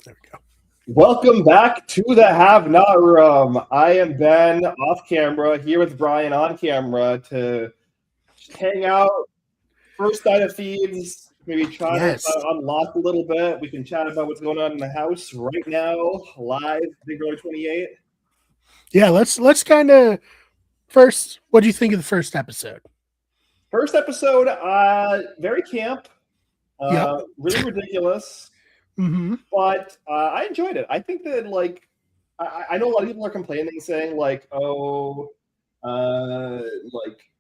There we go. Welcome back to the Have Not Room. I am Ben off camera, here with Brian on camera to hang out. First night of feeds, maybe try to unlock a little bit. We can chat about what's going on in the house right now, live, Big Brother 28. Yeah, let's kind of first. What do you think of the first episode? First episode, very camp, really ridiculous. Mm-hmm. But I enjoyed it. I think that, like, I know a lot of people are complaining, saying, like, like,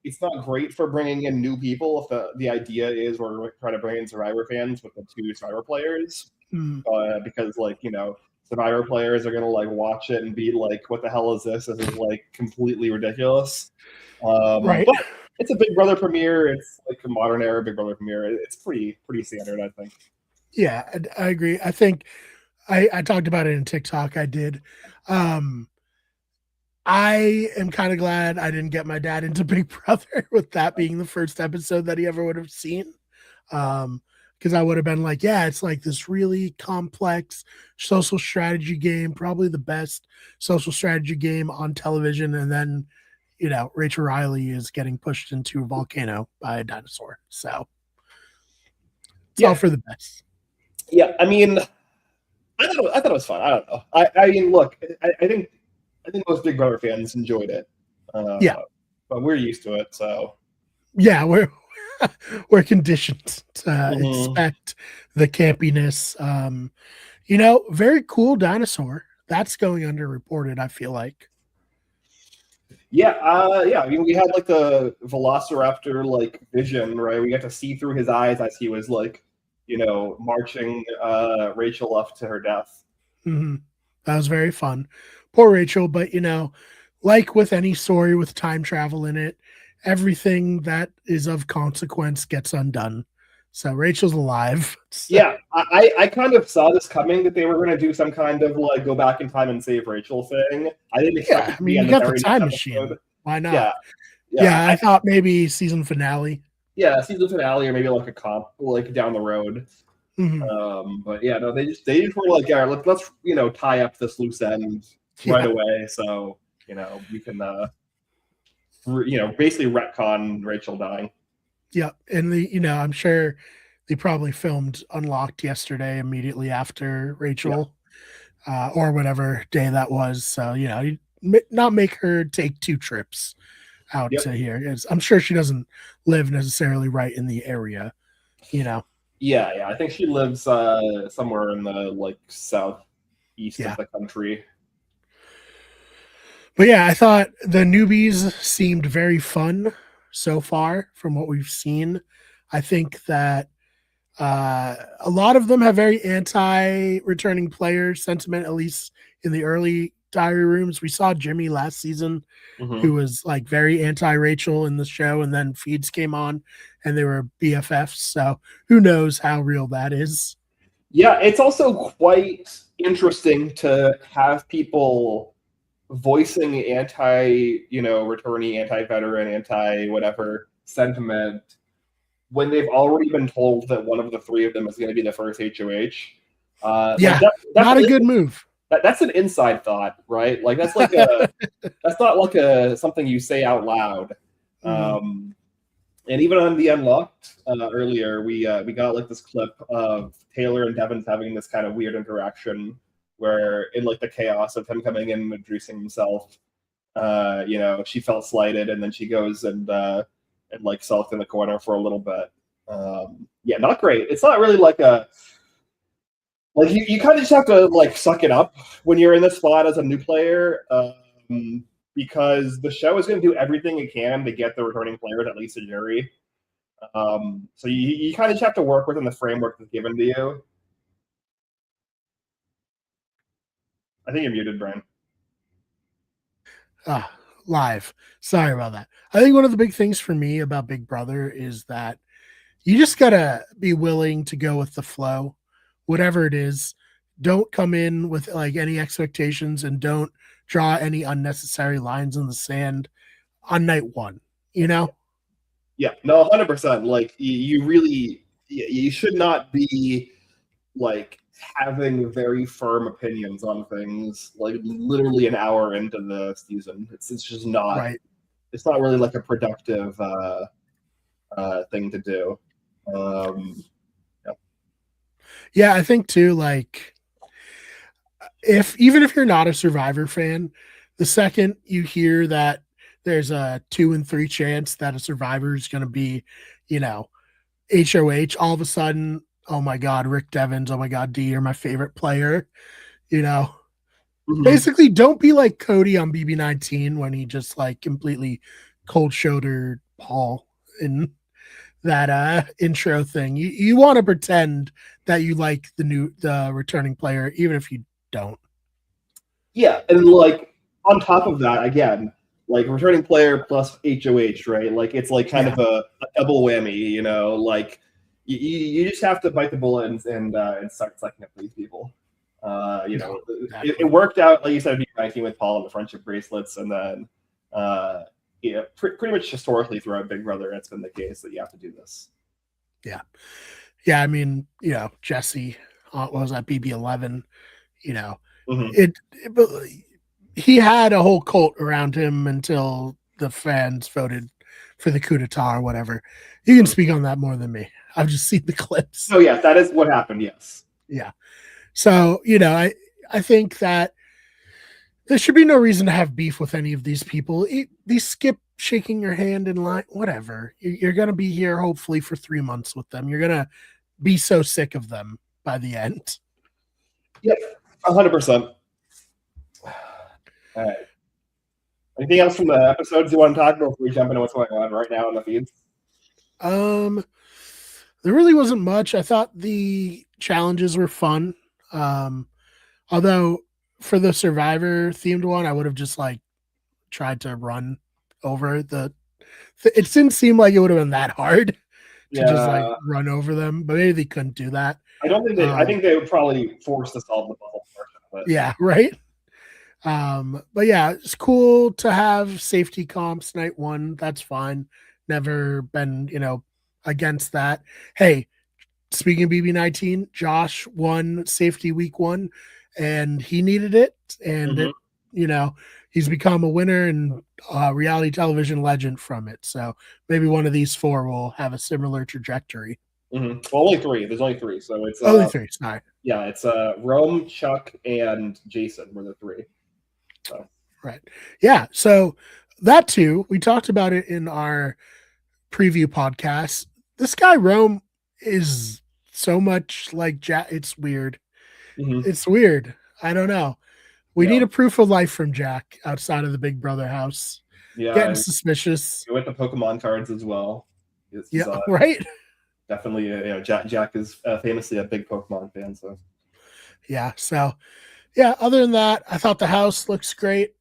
it's not great for bringing in new people if the idea is we're trying to bring in Survivor fans with the two Survivor players. Because, like, you know, Survivor players are going to, like, watch it and be like, what the hell is this? This is, like, completely ridiculous. Right. But it's a Big Brother premiere. It's, like, a modern era Big Brother premiere. It's pretty standard, I think. Yeah, I agree. I think I talked about it in TikTok. I did. I am kind of glad I didn't get my dad into Big Brother with that being the first episode that he ever would have seen. Because I would have been like, yeah, it's like this really complex social strategy game, probably the best social strategy game on television. And then, you know, Rachel Riley is getting pushed into a volcano by a dinosaur. So it's all for the best. Yeah, I mean, I thought it was fun. I don't know. I mean, look, I think most Big Brother fans enjoyed it. But we're used to it, so yeah, we're conditioned to expect the campiness. You know, very cool dinosaur. That's going underreported, I feel like. Yeah. I mean, we had like the Velociraptor like vision, right? We got to see through his eyes as he was like, you know, marching Rachel up to her death. Mm-hmm. That was very fun. Poor Rachel, but you know, like with any story with time travel in it, everything that is of consequence gets undone. So Rachel's alive. So. Yeah, I kind of saw this coming, that they were going to do some kind of like go back in time and save Rachel thing. I didn't expect. Yeah, I mean, you got the time machine. Why not? Yeah. I thought maybe season finale. Yeah, season finale, or maybe like a comp, like down the road. Mm-hmm. But yeah, no, they just were like, yeah, let's you know, tie up this loose end right away, so you know we can you know, basically retcon Rachel dying. Yeah, and you know, I'm sure they probably filmed Unlocked yesterday immediately after Rachel, or whatever day that was. So you know, not make her take 2 trips out to here. I'm sure she doesn't live necessarily right in the area, you know. Yeah, I think she lives somewhere in the like southeast of the country. But yeah, I thought the newbies seemed very fun so far from what we've seen. I think that a lot of them have very anti-returning player sentiment, at least in the early diary rooms. We saw Jimmy last season, who was like very anti-Rachel in the show, and then feeds came on and they were BFFs. So who knows how real that is? Yeah, it's also quite interesting to have people voicing returnee, anti-veteran, anti-whatever sentiment when they've already been told that one of the 3 of them is going to be the first HOH. Not a good move. That's an inside thought, right? Like that's like that's not like something you say out loud. And even on the Unlocked earlier, we got like this clip of Taylor and Devin having this kind of weird interaction where, in like the chaos of him coming in and introducing himself, you know, she felt slighted, and then she goes and like sulked in the corner for a little bit. Yeah, not great. It's not really like you kind of just have to like suck it up when you're in this spot as a new player, because the show is going to do everything it can to get the returning players at least a jury. So you kind of just have to work within the framework that's given to you. I think you're muted, Brian. Live. Sorry about that. I think one of the big things for me about Big Brother is that you just gotta be willing to go with the flow, whatever it is. Don't come in with like any expectations, and don't draw any unnecessary lines in the sand on night 1, you know? Yeah, no, 100%. Like you really, you should not be like having very firm opinions on things like literally an hour into the season. It's just not. Right. It's not really like a productive thing to do. Yeah, I think too, like even if you're not a Survivor fan, the second you hear that there's a 2 in 3 chance that a Survivor is going to be, you know, HOH, all of a sudden, oh my God, Rick Devens, oh my God, D, you're my favorite player. You know, basically, don't be like Cody on BB19 when he just like completely cold shouldered Paul in that intro thing. You want to pretend that you like the returning player, even if you don't. Yeah, and like on top of that, again, like returning player plus HOH, right? Like it's like kind of a double whammy, you know. Like you just have to bite the bullet and start sucking up these people. You know, exactly. It worked out, like you said, BB19 with Paul and the friendship bracelets, and then yeah, pretty much historically throughout Big Brother, it's been the case that you have to do this. Yeah, yeah. I mean, you know, Jesse was at BB11. You know, he had a whole cult around him until the fans voted for the coup d'etat or whatever. You can speak on that more than me. I've just seen the clips. Oh yeah, that is what happened. Yes. Yeah. So, you know, I think that there should be no reason to have beef with any of these people. These skip shaking your hand in line, whatever. You're going to be here hopefully for 3 months with them. You're going to be so sick of them by the end. Yep, 100%. All right. Anything else from the episodes you want to talk about before we jump into what's going on right now in the feeds? There really wasn't much. I thought the challenges were fun. Although for the Survivor themed one, I would have just like tried to run over it didn't seem like it would have been that hard to just like run over them, but maybe they couldn't do that. I don't think I think they would probably force to solve the puzzle portion of it. Yeah, right. But yeah, it's cool to have safety comps night one. That's fine. Never been, you know, against that. Hey, speaking of BB19, Josh won safety week 1 and he needed it. And it, you know, he's become a winner and reality television legend from it. So maybe one of these 4 will have a similar trajectory. Well, only 3. There's only 3. So it's only 3. Sorry. Yeah, it's Rome, Chuck, and Jason were the 3. So. Right. Yeah. So that too, we talked about it in our preview podcast. This guy Rome is so much like Jack. It's weird. It's weird. I don't know. We need a proof of life from Jack outside of the Big Brother house. Yeah, getting suspicious. With the Pokemon cards as well. Right. Definitely, you know, Jack is famously a big Pokemon fan. So yeah. So yeah. Other than that, I thought the house looks great.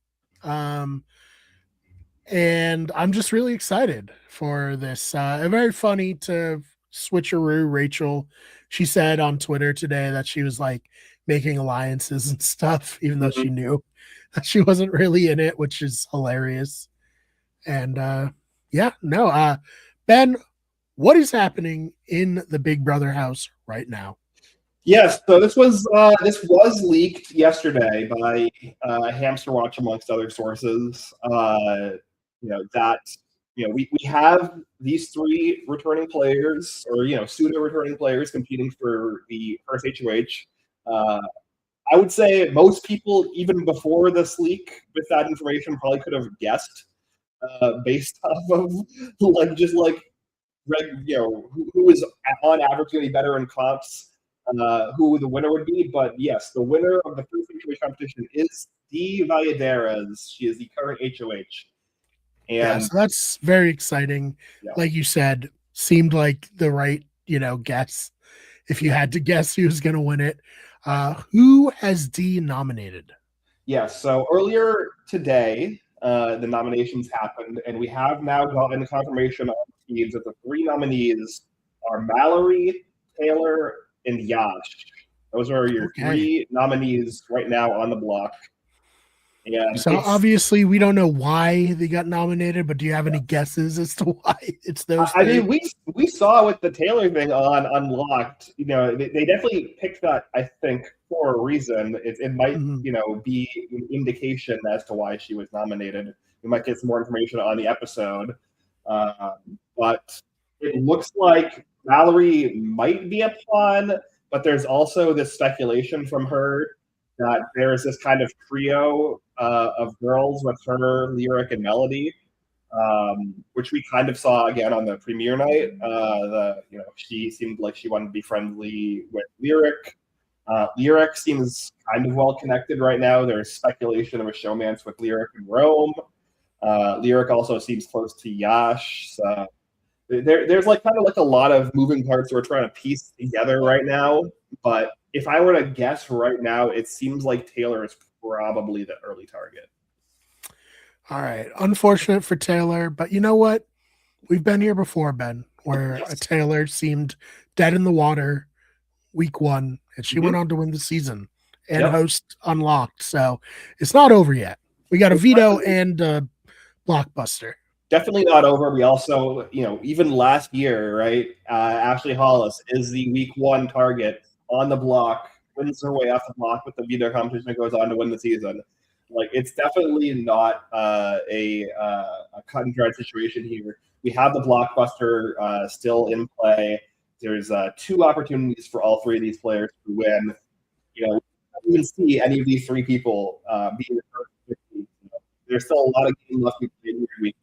And I'm just really excited for this. Very funny to switcheroo Rachel. She said on Twitter today that she was like making alliances and stuff, even though she knew that she wasn't really in it, which is hilarious. And Ben, what is happening in the Big Brother house right now? Yes, so this was leaked yesterday by Hamster Watch, amongst other sources. We have these 3 returning players, or pseudo returning players, competing for the first HOH. I would say most people, even before this leak, with that information, probably could have guessed based off of who is on average going to be better in comps. Who the winner would be, but yes, the winner of the first HOH competition is Dee Valladares. She is the current HOH. And so that's very exciting. Yeah. Like you said, seemed like the right, guess. If you had to guess who's going to win it, who has Dee nominated? Yeah, so earlier today, the nominations happened, and we have now gotten confirmation on the feeds that the 3 nominees are Mallory, Taylor, and Yash. Those are your 3 nominees right now on the block. And So obviously we don't know why they got nominated, but do you have any guesses as to why it's those I three? mean, we saw with the Taylor thing on Unlocked, they definitely picked that, I think, for a reason. It might, Mhm. be an indication as to why she was nominated. We might get some more information on the episode. But it looks like Mallory might be a pawn, but there's also this speculation from her that there's this kind of trio of girls with her, Lyric, and Melody, which we kind of saw again on the premiere night. She seemed like she wanted to be friendly with Lyric. Lyric seems kind of well connected right now. There's speculation of a showmance with Lyric and Rome. Lyric also seems close to Yash. So there's like kind of like a lot of moving parts we're trying to piece together right now. But if I were to guess right now, it seems like Taylor is probably the early target. All right. Unfortunate for Taylor, but you know what? We've been here before, Ben, where a Taylor seemed dead in the water week one, and she went on to win the season and host Unlocked. So it's not over yet. We got a veto and a blockbuster. Definitely not over. We also, even last year, right? Ashley Hollis is the week one target on the block, wins her way off the block with the veto competition and goes on to win the season. Like, it's definitely not a cut and dried situation here. We have the blockbuster still in play. There's 2 opportunities for all 3 of these players to win. We don't even see any of these 3 people being the first 50. There's still a lot of game left to be played here week.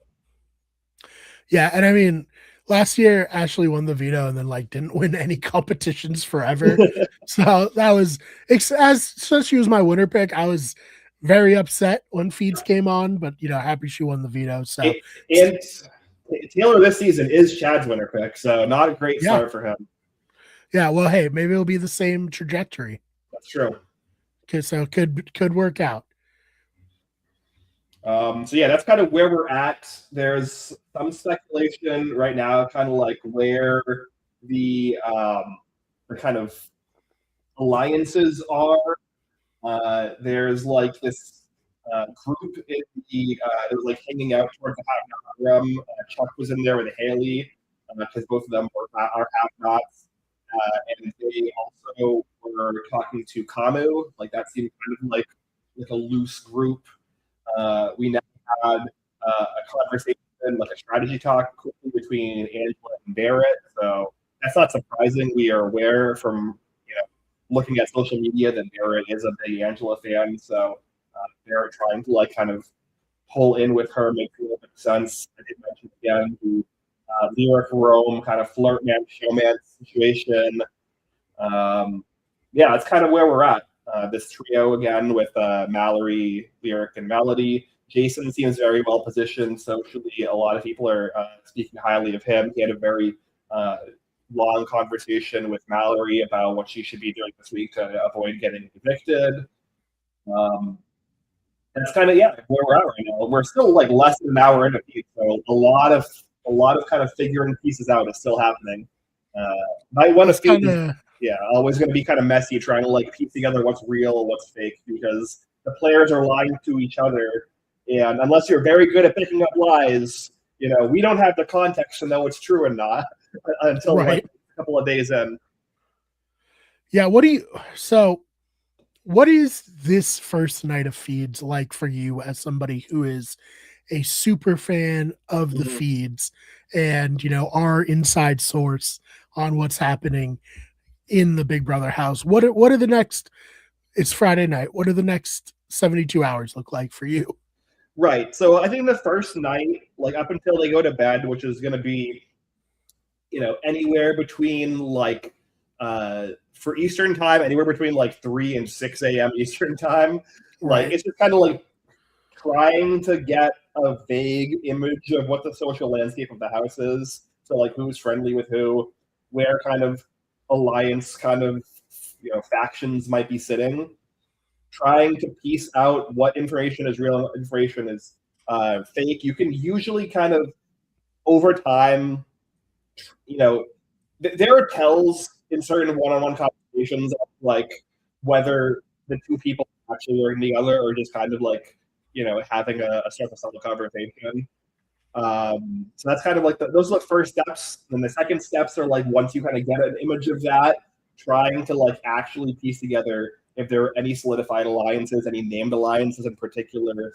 Yeah, and I mean, last year Ashley won the veto and then didn't win any competitions forever. So that was since she was my winner pick, I was very upset when feeds came on, but happy she won the veto. So and Taylor this season is Chad's winner pick, so not a great start for him. Yeah, well, hey, maybe it'll be the same trajectory. That's true. So could work out. So yeah, that's kind of where we're at. There's some speculation right now, kind of like where the kind of alliances are. There's like this group in the it was like hanging out towards the have-not room. Chuck was in there with Haley because both of them are have-nots, and they also were talking to Kamu. Like that seemed kind of like a loose group. We now had a conversation, like a strategy talk between Angela and Barrett. So that's not surprising. We are aware from looking at social media that Barrett is a big Angela fan. So Barrett trying to kind of pull in with her makes a little bit of sense. I did mention again the Lyric Rome kind of flirt man showman situation. That's kind of where we're at. This trio again with Mallory, Lyric, and Melody. Jason seems very well positioned socially. A lot of people are speaking highly of him. He had a very long conversation with Mallory about what she should be doing this week to avoid getting evicted. That's kind of where we're at right now. We're still less than an hour into it, so a lot of kind of figuring pieces out is still happening. Might want to always going to be kind of messy trying to piece together what's real, what's fake, because the players are lying to each other, and unless you're very good at picking up lies, we don't have the context to know what's true and not until a couple of days in. Yeah, what is this first night of feeds like for you as somebody who is a super fan of the feeds and our inside source on what's happening in the Big Brother house? What are the next? It's Friday night. What are the next 72 hours look like for you? Right. So I think the first night, up until they go to bed, which is going to be, anywhere between for Eastern time, anywhere between 3 and 6 a.m. Eastern time. It's just kind of trying to get a vague image of what the social landscape of the house is. So who's friendly with who, where kind of alliance kind of factions might be sitting, trying to piece out what information is real and information is fake. You can usually kind of over time, there are tells in certain one-on-one conversations of whether the two people actually working together or just kind of having a surface level conversation. So that's kind of like those are the first steps. And the second steps are like once you kind of get an image of that, trying to like actually piece together if there are any solidified alliances, any named alliances in particular.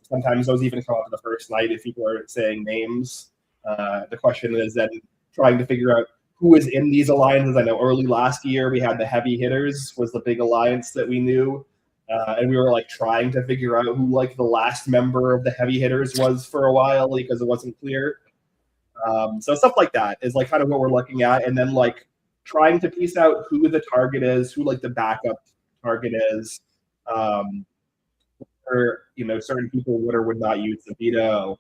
Sometimes those even come up the first night if people are saying names. The question is then trying to figure out who is in these alliances. I know early last year we had the Heavy Hitters was the big alliance that we knew. And we were like trying to figure out who like the last member of the Heavy Hitters was for a while because it wasn't clear. So stuff like that is like kind of what we're looking at, and then like trying to piece out who the target is, who like the backup target is, or certain people would or would not use the veto,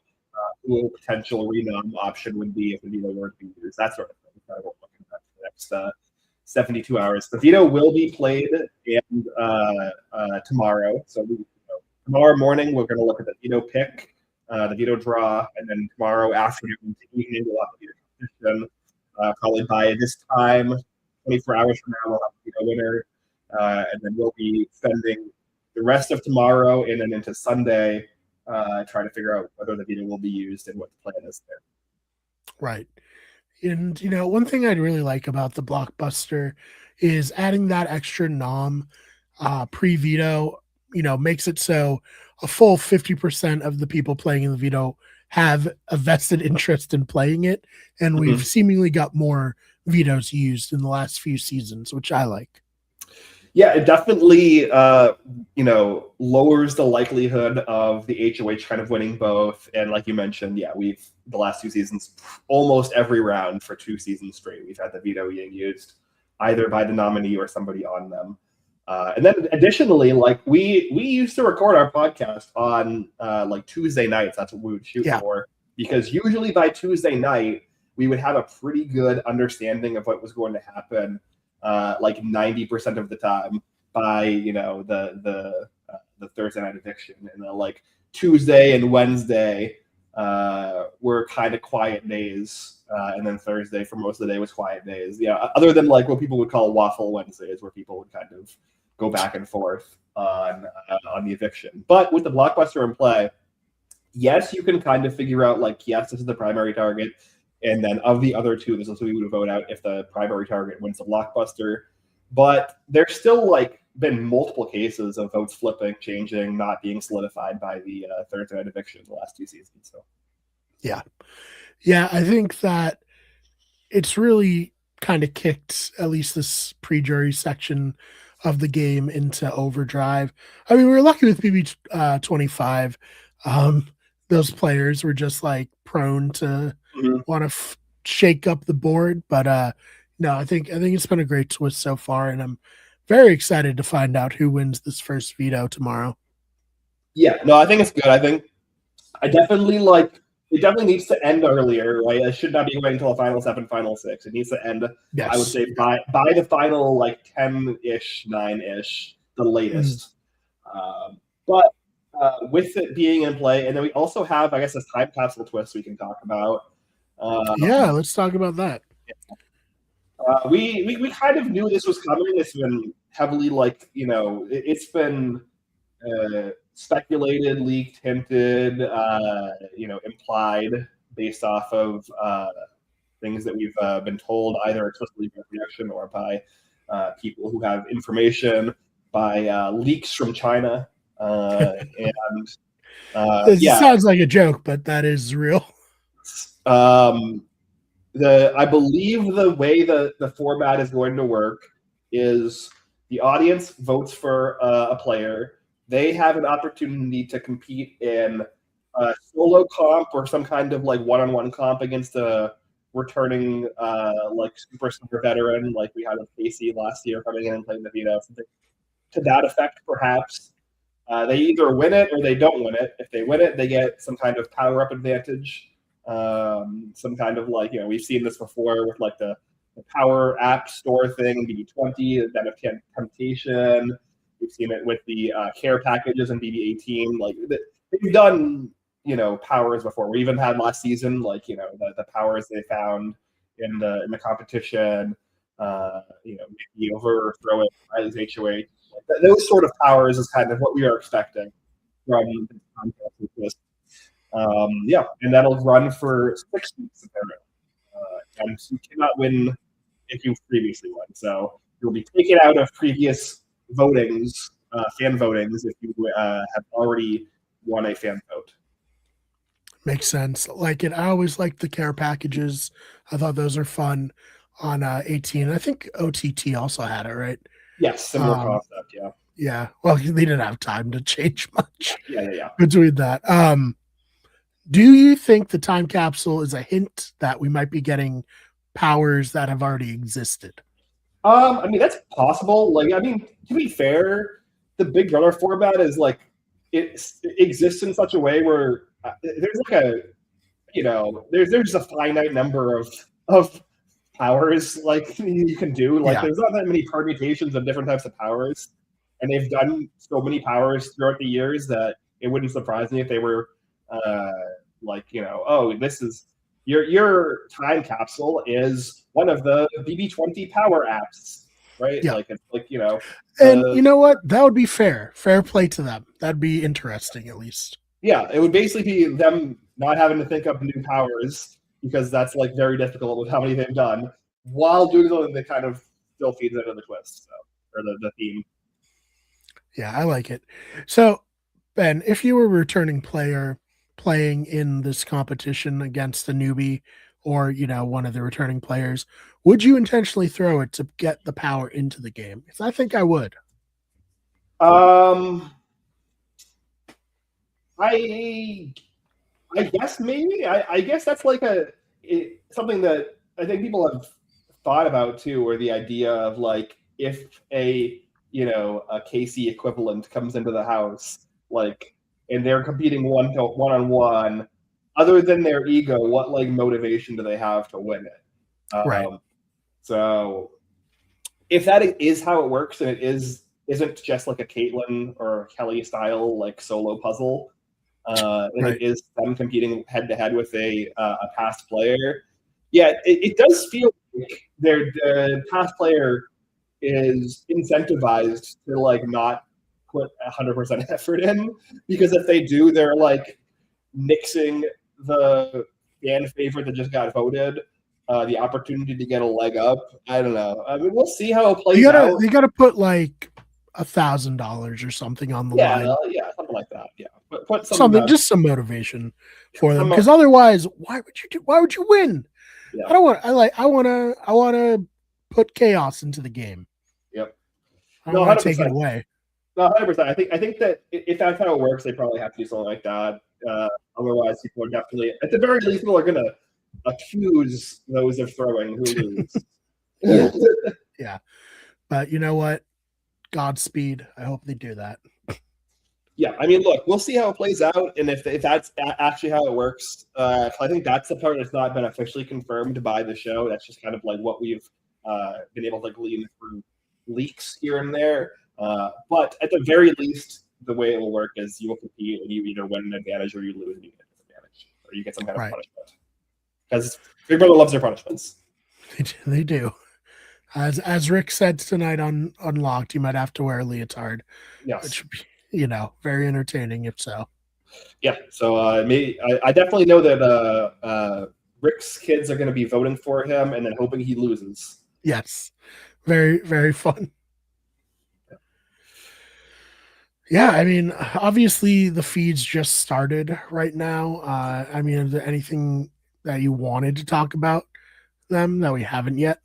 who a potential renom option would be if the veto were to be used. That sort of thing. Kind of what we're looking at for the next 72 hours. The veto will be played and tomorrow. So tomorrow morning we're going to look at the veto pick, the veto draw, and then tomorrow afternoon evening we'll have the veto competition. Probably by this time, 24 hours from now, we'll have the veto winner, and then we'll be spending the rest of tomorrow and then into Sunday trying to figure out whether the veto will be used and what the plan is there. Right. And, one thing I'd really like about the Blockbuster is adding that extra nom pre-veto, makes it so a full 50% of the people playing in the veto have a vested interest in playing it. And we've seemingly got more vetoes used in the last few seasons, which I like. Yeah, it definitely, lowers the likelihood of the HOH kind of winning both. And like you mentioned, the last 2 seasons, almost every round for 2 seasons straight, we've had the veto being used either by the nominee or somebody on them. And then additionally, like we used to record our podcast on like Tuesday nights. That's what we would shoot for, because usually by Tuesday night, we would have a pretty good understanding of what was going to happen. Like 90% of the time by the Thursday night eviction, and then like Tuesday and Wednesday were kind of quiet days, and then Thursday for most of the day was quiet days. Other than like what people would call waffle Wednesdays, where people would kind of go back and forth on the eviction. But with the Blockbuster in play, yes, you can kind of figure out like, yes, this is the primary target. And then of the other 2, this is who we would vote out if the primary target wins the Blockbuster. But there's still like been multiple cases of votes flipping, changing, not being solidified by the Thursday night eviction in the last 2 seasons. So yeah, I think that it's really kind of kicked at least this pre-jury section of the game into overdrive. I mean, we were lucky with BB 25. Those players were just like prone to want to shake up the board, but no, I think it's been a great twist so far, and I'm very excited to find out who wins this first veto tomorrow. Yeah, no, I think it's good. I think it definitely needs to end earlier, right? It should not be waiting until the final 7, final 6. It needs to end, yes. I would say by the final like 10-ish, 9-ish, the latest. But with it being in play, and then we also have, I guess, this time capsule twist we can talk about. Let's talk about that. We kind of knew this was coming. It's been heavily it's been speculated, leaked, hinted, implied based off of things that we've been told either explicitly by reaction or by people who have information, by leaks from China. This sounds like a joke, but that is real. I believe the way the format is going to work is the audience votes for a player. They have an opportunity to compete in a solo comp or some kind of like one-on-one comp against a returning like superstar veteran, like we had with Casey last year coming in and playing the veto. Something to that effect, perhaps. They either win it or they don't win it. If they win it, they get some kind of power-up advantage. Some kind of like, we've seen this before with like the Power App Store thing in BB20, then of Temptation. We've seen it with the care packages in BB18. Like they've done, powers before. We even had last season, like, the powers they found in the competition. Maybe overthrow it as HOH. Those sort of powers is kind of what we are expecting. from the Time Capsule Twist. Yeah, and that'll run for 6 weeks apparently. And you cannot win if you've previously won. So you'll be taken out of previous votings, fan votings, if you have already won a fan vote. Makes sense. Like it. I always liked the care packages. I thought those are fun on 18. I think OTT also had it, right? Yes, similar Um, concept. Yeah. Yeah. Well, they didn't have time to change much Yeah. between that. Do you think the time capsule is a hint that we might be getting powers that have already existed? I mean, that's possible. Like, I mean, to be fair, the Big Brother format is like it exists in such a way where there's like a, there's just a finite number of powers like you can do. Like, Yeah. there's not that many permutations of different types of powers, and they've done so many powers throughout the years that it wouldn't surprise me if they were like, oh, this is your time capsule is one of the BB20 power apps, right? Yeah. Like, it's like, And you know what? That would be fair. Fair play to them. That'd be interesting, at least. yeah, it would basically be them not having to think up new powers because that's like very difficult with how many they've done, while doing something that kind of still feeds into the twist, or the theme. Yeah, I like it. So, Ben, if you were a returning player playing in this competition against a newbie or, one of the returning players, would you intentionally throw it to get the power into the game? Because I think I would. I guess maybe. I guess that's like something that I think people have thought about too, or the idea of like if a Casey equivalent comes into the house, like, and they're competing one-on-one, other than their ego, what like motivation do they have to win it? Right. So if that is how it works, and it isn't just like a Caitlyn or Kelly style like solo puzzle, and Right. it is them competing head to head with a past player. Yeah, it does feel like the past player is incentivized to like not put 100% effort in, because if they do, they're like nixing the fan favorite that just got voted the opportunity to get a leg up. I don't know. I mean, we'll see how it plays out. You gotta put like $1,000 or something on the line. Yeah, something like that. Yeah, but put something, just some motivation for them, some because otherwise, why would you win? Yeah. I want to put chaos into the game. Yep. I don't want to take it away. No, 100%. I think that if that's how it works, they probably have to do something like that. Otherwise, people are definitely, at the very least, people are going to accuse those of throwing who lose. Yeah. But you know what? Godspeed. I hope they do that. Yeah, I mean, look, we'll see how it plays out, and if that's actually how it works. I think that's the part that's not been officially confirmed by the show. That's just kind of like what we've been able to glean through leaks here and there. But at the very least, the way it will work is you will compete, and you either win an advantage or you lose and you get a disadvantage, or you get some kind of punishment. Because Big Brother loves their punishments. They do. As Rick said tonight on Unlocked, you might have to wear a leotard. Yes. Which would be, very entertaining if so. Yeah. So I definitely know that Rick's kids are going to be voting for him and then hoping he loses. Yes. Very, very fun. Yeah, I mean, obviously the feeds just started right now. I mean, is there anything that you wanted to talk about them that we haven't yet?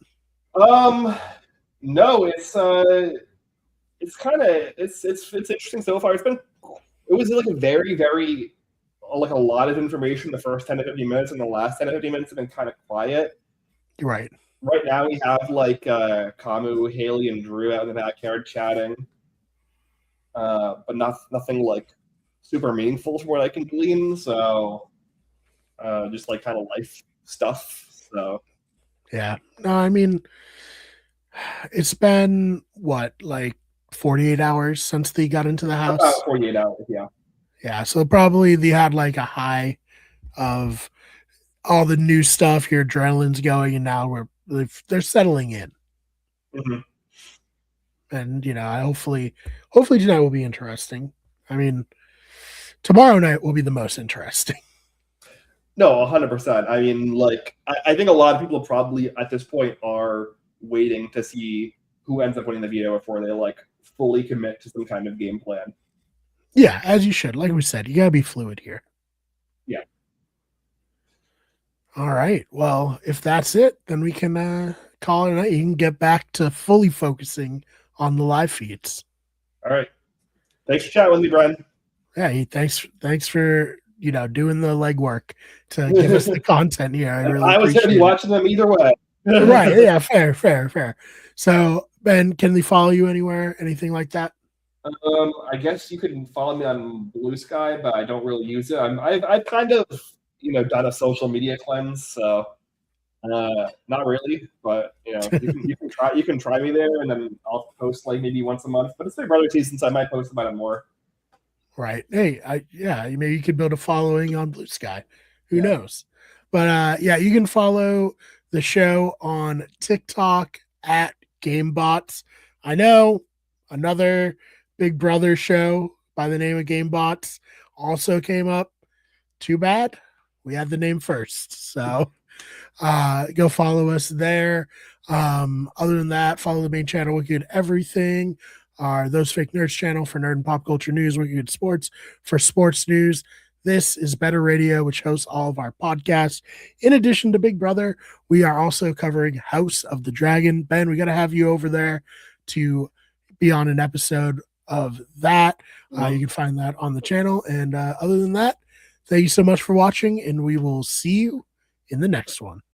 No, it's interesting so far. It was like a very, very like a lot of information the first 10 to 15 minutes, and the last 10 to 15 minutes have been kind of quiet. Right. Right now we have like Kamu, Haley, and Drew out in the backyard chatting. But nothing like super meaningful from what I can glean. So just like kind of life stuff. So yeah. No, I mean, it's been what, like 48 hours since they got into the house? About 48 hours, yeah. Yeah, so probably they had like a high of all the new stuff, your adrenaline's going, and now they're settling in. Mm-hmm. And hopefully tonight will be interesting. I mean, tomorrow night will be the most interesting. No, 100%. I mean, like, I think a lot of people probably at this point are waiting to see who ends up winning the veto before they like fully commit to some kind of game plan. Yeah, as you should. Like we said, you gotta be fluid here. Yeah. All right. Well, if that's it, then we can call it a night. You can get back to fully focusing on the live feeds. All right. Thanks for chatting with me, Brian. Yeah, thanks for doing the legwork to give us the content here. I really was going to be appreciate watching them either way. it. Right. Yeah, fair. So, Ben, can we follow you anywhere? Anything like that? I guess you can follow me on Blue Sky, but I don't really use it. I've kind of done a social media cleanse, so not really. But you can try me there, and then I'll post like maybe once a month. But it's Big Brother season, so I might post about it more. Right. Hey, maybe you could build a following on Blue Sky. Who knows? But yeah, you can follow the show on TikTok at GameBots. I know another Big Brother show by the name of GameBots also came up. Too bad we had the name first. So go follow us there. Other than that, follow the main channel, Wicked Everything. Those Fake Nerds channel for nerd and pop culture news, Wicked Sports for sports news. This is Better Radio, which hosts all of our podcasts. In addition to Big Brother, we are also covering House of the Dragon. Ben, we got to have you over there to be on an episode of that. You can find that on the channel. And other than that, thank you so much for watching, and we will see you in the next one.